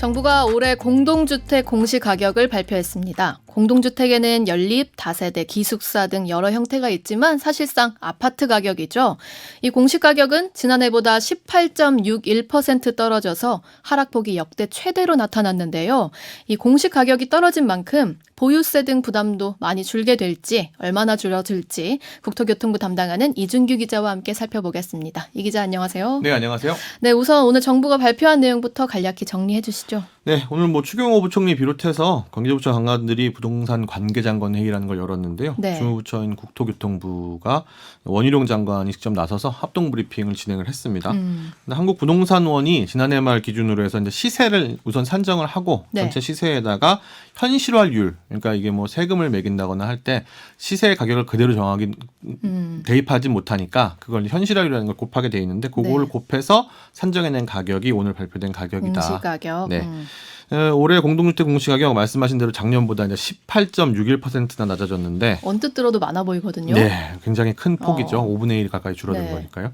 정부가 올해 공동주택 공시가격을 발표했습니다. 공동주택에는 연립, 다세대, 기숙사 등 여러 형태가 있지만 사실상 아파트 가격이죠. 이 공시가격은 지난해보다 18.61% 떨어져서 하락폭이 역대 최대로 나타났는데요. 이 공시가격이 떨어진 만큼 보유세 등 부담도 많이 줄게 될지, 얼마나 줄어들지 국토교통부 담당하는 이준규 기자와 함께 살펴보겠습니다. 이 기자 안녕하세요. 네, 안녕하세요. 네, 우선 오늘 정부가 발표한 내용부터 간략히 정리해 주시죠. 네, 오늘 추경호 부총리 비롯해서 관계부처 장관들이 부동산 관계장관 회의라는 걸 열었는데요. 네. 주무부처인 국토교통부가 원희룡 장관이 직접 나서서 합동 브리핑을 진행을 했습니다. 근데 한국부동산원이 지난해 말 기준으로 해서 이제 시세를 우선 산정을 하고 네. 전체 시세에다가 현실화율, 그러니까 이게 세금을 매긴다거나 할 때 시세 가격을 그대로 정하기 대입하지 못하니까 그걸 현실화율이라는 걸 곱하게 돼 있는데 그거를 네. 곱해서 산정해낸 가격이 오늘 발표된 가격이다. 공시가격. 네. 올해 공동주택 공시가격 말씀하신 대로 작년보다 이제 18.61%나 낮아졌는데 언뜻 들어도 많아 보이거든요. 네, 굉장히 큰 폭이죠. 5분의 1 가까이 줄어든 네. 거니까요.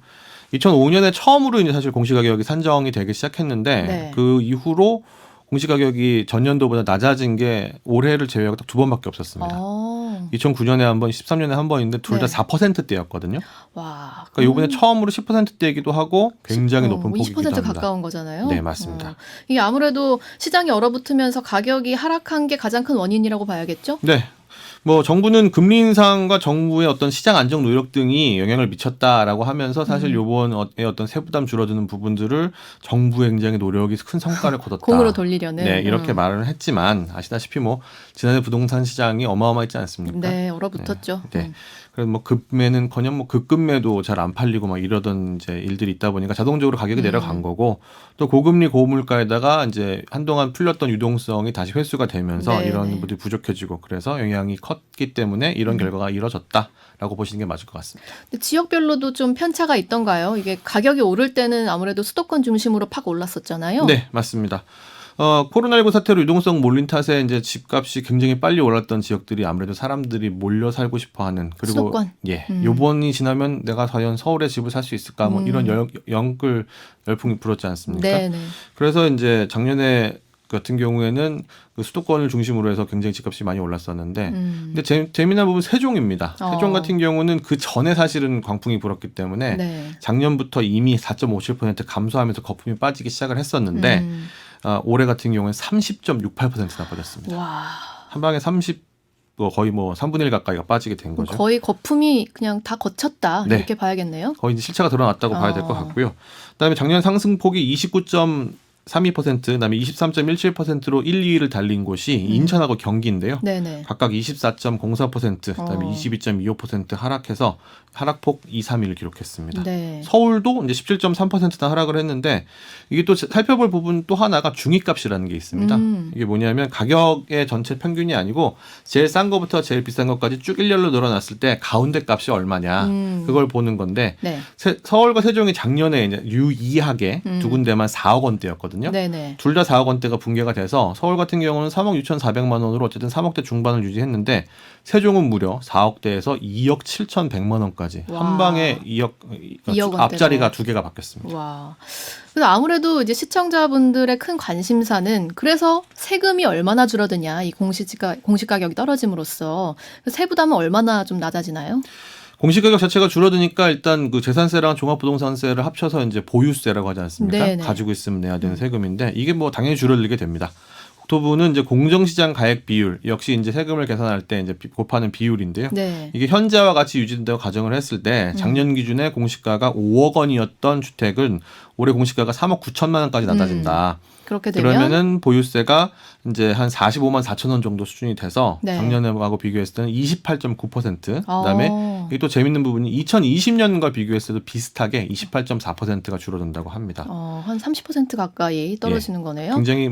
2005년에 처음으로 이제 사실 공시가격이 산정이 되기 시작했는데 네. 그 이후로 공시가격이 전년도보다 낮아진 게 올해를 제외하고 딱 2번밖에 없었습니다. 2009년에 한 번, 13년에 한 번인데 둘 다 네. 4%대였거든요. 와. 그러니까 이번에 처음으로 10%대이기도 하고 굉장히 높은 폭이기도 20% 합니다. 가까운 거잖아요. 네, 맞습니다. 이게 아무래도 시장이 얼어붙으면서 가격이 하락한 게 가장 큰 원인이라고 봐야겠죠? 네. 정부는 금리 인상과 정부의 어떤 시장 안정 노력 등이 영향을 미쳤다라고 하면서 사실 요번에 어떤 세부담 줄어드는 부분들을 정부의 굉장히 노력이 큰 성과를 거뒀다. 공으로 돌리려는. 네, 이렇게 말을 했지만 아시다시피 지난해 부동산 시장이 어마어마했지 않습니까? 네, 얼어붙었죠. 네. 그래서 급매는커녕 급급매도 잘 안 팔리고 막 이러던 이제 일들이 있다 보니까 자동적으로 가격이 내려간 거고 또 고금리 고물가에다가 이제 한동안 풀렸던 유동성이 다시 회수가 되면서 네, 이런 네. 부분이 부족해지고 그래서 영향이 컸기 때문에 이런 결과가 이뤄졌다라고 보시는 게 맞을 것 같습니다. 근데 지역별로도 좀 편차가 있던가요? 이게 가격이 오를 때는 아무래도 수도권 중심으로 팍 올랐었잖아요. 네, 맞습니다. 코로나19 사태로 유동성 몰린 탓에 이제 집값이 굉장히 빨리 올랐던 지역들이 아무래도 사람들이 몰려 살고 싶어하는 그리고 수도권. 요번이 지나면 내가 과연 서울에 집을 살 수 있을까 이런 열풍이 불었지 않습니까? 네, 네. 그래서 이제 작년에 같은 경우에는 그 수도권을 중심으로 해서 굉장히 집값이 많이 올랐었는데 근데 재미난 부분 세종입니다. 세종 같은 경우는 그 전에 사실은 광풍이 불었기 때문에 네. 작년부터 이미 4.57% 감소하면서 거품이 빠지기 시작을 했었는데 올해 같은 경우는 30.68%나 빠졌습니다. 와. 한 방에 거의 3분의 1 가까이가 빠지게 된 거죠. 거의 거품이 그냥 다 거쳤다. 네. 이렇게 봐야겠네요. 거의 이제 실체가 드러났다고 봐야 될 것 같고요. 그다음에 작년 상승폭이 29.32%, 그다음에 23.17%로 1, 2위를 달린 곳이 인천하고 경기인데요. 네네. 각각 24.04%, 그다음에 22.25% 하락해서 하락폭 2, 3위를 기록했습니다. 네. 서울도 이제 17.3%나 하락을 했는데 이게 또 살펴볼 부분 또 하나가 중위값이라는 게 있습니다. 이게 뭐냐면 가격의 전체 평균이 아니고 제일 싼 거부터 제일 비싼 것까지 쭉 일렬로 늘어났을 때 가운데 값이 얼마냐 그걸 보는 건데 네. 서울과 세종이 작년에 이제 유의하게 두 군데만 4억 원대였거든요. 네네. 둘 다 4억 원대가 붕괴가 돼서 서울 같은 경우는 3억 6,400만 원으로 어쨌든 3억대 중반을 유지했는데 세종은 무려 4억대에서 2억 7,100만 원까지 와. 한 방에 2억 앞자리가 두 개가 바뀌었습니다. 와. 그래서 아무래도 이제 시청자분들의 큰 관심사는 그래서 세금이 얼마나 줄어드냐, 이 공시가격이 떨어짐으로써 세부담은 얼마나 좀 낮아지나요? 공시가격 자체가 줄어드니까 일단 그 재산세랑 종합부동산세를 합쳐서 이제 보유세라고 하지 않습니까? 네네. 가지고 있으면 내야 되는 세금인데 이게 당연히 줄어들게 됩니다. 국토부는 이제 공정시장 가액 비율 역시 이제 세금을 계산할 때 이제 곱하는 비율인데요. 네. 이게 현재와 같이 유지된다고 가정을 했을 때 작년 기준에 공시가가 5억 원이었던 주택은 올해 공시가가 3억 9천만 원까지 낮아진다. 그렇게 되면 그러면은 보유세가 이제 한 45만 4천 원 정도 수준이 돼서 네. 작년하고 비교했을 때는 28.9%. 그다음에 이게 또 재밌는 부분이 2020년과 비교했을 때도 비슷하게 28.4%가 줄어든다고 합니다. 한 30% 가까이 떨어지는 거네요. 굉장히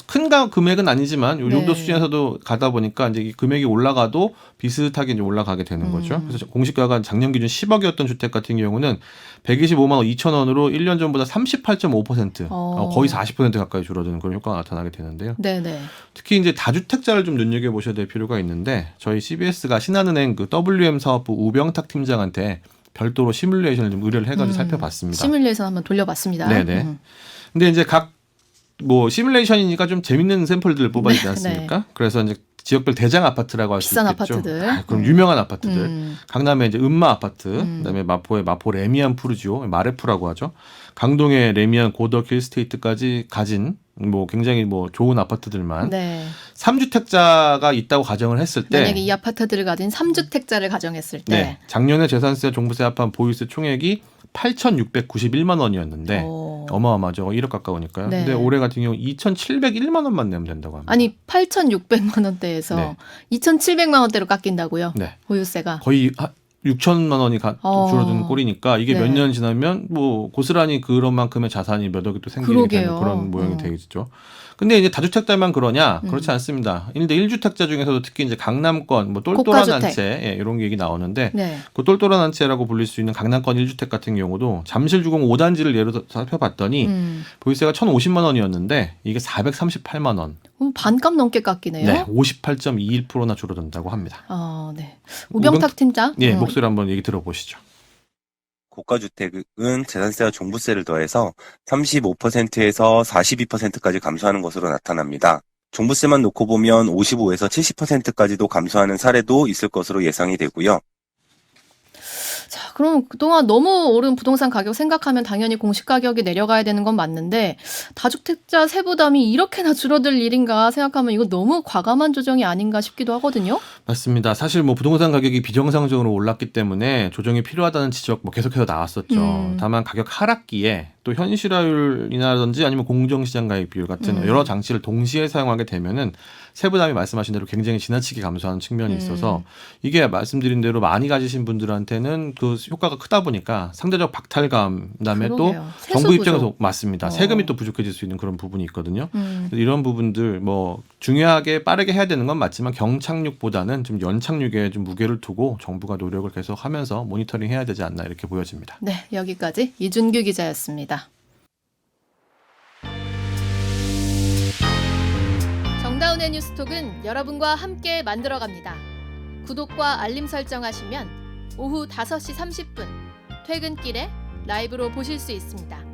큰 금액은 아니지만 이 정도 네. 수준에서도 가다 보니까 이제 이 금액이 올라가도 비슷하게 이제 올라가게 되는 거죠. 그래서 공시가가 작년 기준 10억이었던 주택 같은 경우는 125만 2천 원으로 1년 전보다 38.5% 거의 40% 가까이 줄어드는 그런 효과가 나타나게 되는데요. 네네. 특히 이제 다주택자를 좀 눈여겨 보셔야 될 필요가 있는데 저희 CBS가 신한은행 그 WM 사업부 우병탁 팀장한테 별도로 시뮬레이션을 좀 의뢰를 해가지고 살펴봤습니다. 시뮬레이션 한번 돌려봤습니다. 네네. 근데 이제 각 뭐 시뮬레이션이니까 좀 재밌는 샘플들을 뽑아야 되지 않습니까? 그래서 이제 지역별 대장 아파트라고 할 수 비싼 있겠죠. 아파트들. 그럼 유명한 아파트들. 강남에 이제 음마 아파트, 그다음에 마포의 마포 레미안 푸르지오, 마레프라고 하죠. 강동의 레미안 고덕 힐스테이트까지 가진 뭐 굉장히 뭐 좋은 아파트들만 네. 3주택자가 있다고 가정을 했을 때 만약에 이 아파트들을 가진 3주택자를 가정했을 때 네, 작년에 재산세, 종부세 합한 보유세 총액이 8,691만 원이었는데 어마어마하죠. 1억 가까우니까요. 네. 근데 올해 같은 경우 2,701만 원만 내면 된다고 합니다. 아니 8,600만 원대에서 네. 2,700만 원대로 깎인다고요? 네. 보유세가. 거의 6천만 원이 줄어든 꼴이니까 이게 네. 몇 년 지나면 뭐 고스란히 그런 만큼의 자산이 몇 억이 또 생기게 되는 그런 모양이 되겠죠. 근데 이제 다주택자만 그러냐? 그렇지 않습니다. 근데 1주택자 중에서도 특히 이제 강남권, 뭐 똘똘한 한 채, 예, 이런 게 얘기 나오는데 네. 그 똘똘한 한 채라고 불릴 수 있는 강남권 1주택 같은 경우도 잠실주공 5단지를 예로 들어 살펴봤더니 보유세가 1,050만 원이었는데 이게 438만 원. 반값 넘게 깎이네요. 네, 58.21%나 줄어든다고 합니다. 네. 우병탁 팀장. 예, 목소리 한번 얘기 들어보시죠. 고가주택은 재산세와 종부세를 더해서 35%에서 42%까지 감소하는 것으로 나타납니다. 종부세만 놓고 보면 55에서 70%까지도 감소하는 사례도 있을 것으로 예상이 되고요. 자, 그럼 그동안 너무 오른 부동산 가격 생각하면 당연히 공시가격이 내려가야 되는 건 맞는데 다주택자 세부담이 이렇게나 줄어들 일인가 생각하면 이거 너무 과감한 조정이 아닌가 싶기도 하거든요. 맞습니다. 사실 뭐 부동산 가격이 비정상적으로 올랐기 때문에 조정이 필요하다는 지적 뭐 계속해서 나왔었죠. 다만 가격 하락기에 또 현실화율이라든지 아니면 공정시장 가입 비율 같은 여러 장치를 동시에 사용하게 되면은 세부담이 말씀하신 대로 굉장히 지나치게 감소하는 측면이 있어서 이게 말씀드린 대로 많이 가지신 분들한테는 그 효과가 크다 보니까 상대적 박탈감, 그다음에 그러게요. 또 정부 세수 입장에서 부족. 맞습니다. 세금이 또 부족해질 수 있는 그런 부분이 있거든요. 이런 부분들 뭐 중요하게 빠르게 해야 되는 건 맞지만 경착륙보다는 좀 연착륙에 좀 무게를 두고 정부가 노력을 계속하면서 모니터링 해야 되지 않나 이렇게 보여집니다. 네, 여기까지 이준규 기자였습니다. 정다운의 뉴스톡은 여러분과 함께 만들어갑니다. 구독과 알림 설정하시면 오후 5시 30분 퇴근길에 라이브로 보실 수 있습니다.